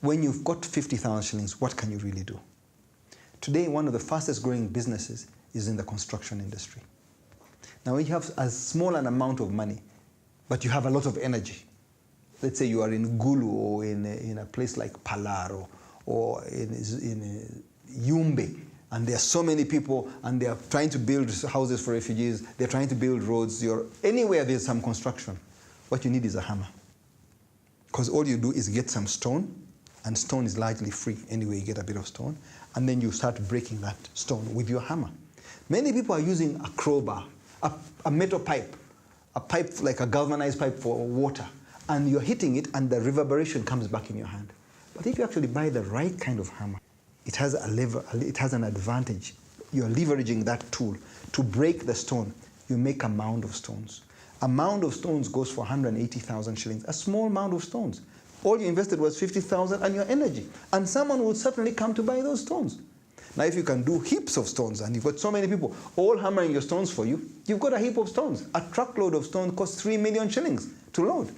when you've got 50,000 shillings, what can you really do? Today, one of the fastest growing businesses is in the construction industry. Now, when you have a small an amount of money, but you have a lot of energy. Let's say you are in Gulu or in a place like Palar or in Yumbe, and there are so many people, and they are trying to build houses for refugees, they're trying to build roads. Anywhere there's some construction, what you need is a hammer. Because all you do is get some stone, and stone is largely free. Anyway, you get a bit of stone, and then you start breaking that stone with your hammer. Many people are using a crowbar, a metal pipe, a pipe like a galvanized pipe for water, and you're hitting it, and the reverberation comes back in your hand. But if you actually buy the right kind of hammer, it has an advantage. You're leveraging that tool to break the stone. You make a mound of stones. A mound of stones goes for 180,000 shillings, a small mound of stones. All you invested was 50,000 and your energy. And someone will certainly come to buy those stones. Now, if you can do heaps of stones, and you've got so many people all hammering your stones for you, you've got a heap of stones. A truckload of stone costs 3 million shillings to load.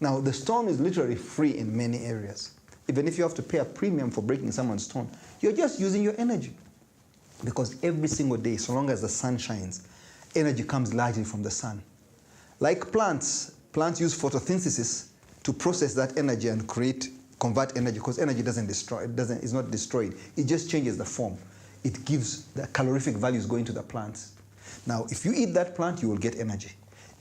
Now, the stone is literally free in many areas. Even if you have to pay a premium for breaking someone's stone, you're just using your energy. Because every single day, so long as the sun shines, energy comes largely from the sun. Like plants use photosynthesis to process that energy and convert energy, because energy is not destroyed. It just changes the form. It gives the calorific values going to the plants. Now, if you eat that plant, you will get energy.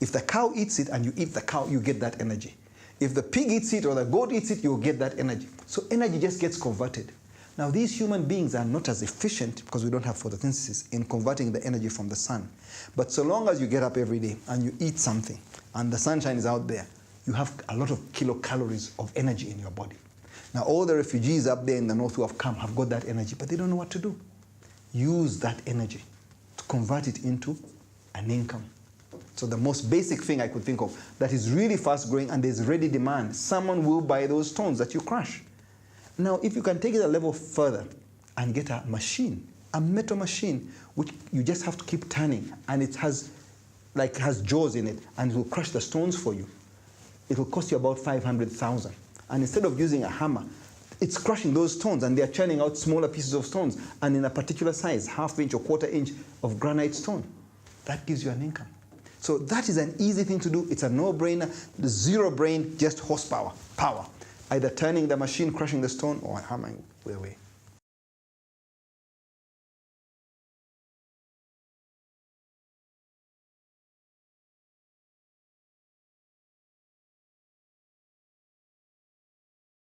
If the cow eats it and you eat the cow, you get that energy. If the pig eats it or the goat eats it, you'll get that energy. So energy just gets converted. Now, these human beings are not as efficient, because we don't have photosynthesis, in converting the energy from the sun. But so long as you get up every day and you eat something and the sunshine is out there, you have a lot of kilocalories of energy in your body. Now, all the refugees up there in the north who have come have got that energy, but they don't know what to do. Use that energy to convert it into an income. So the most basic thing I could think of that is really fast growing and there's ready demand, someone will buy those stones that you crush. Now, if you can take it a level further and get a machine, a metal machine, which you just have to keep turning, and it has jaws in it, and it will crush the stones for you. It will cost you about 500,000. And instead of using a hammer, it's crushing those stones, and they're churning out smaller pieces of stones, and in a particular size, ½ or ¼ of granite stone. That gives you an income. So that is an easy thing to do. It's a no-brainer, zero brain, just horsepower, power. Either turning the machine, crushing the stone, or hammering away.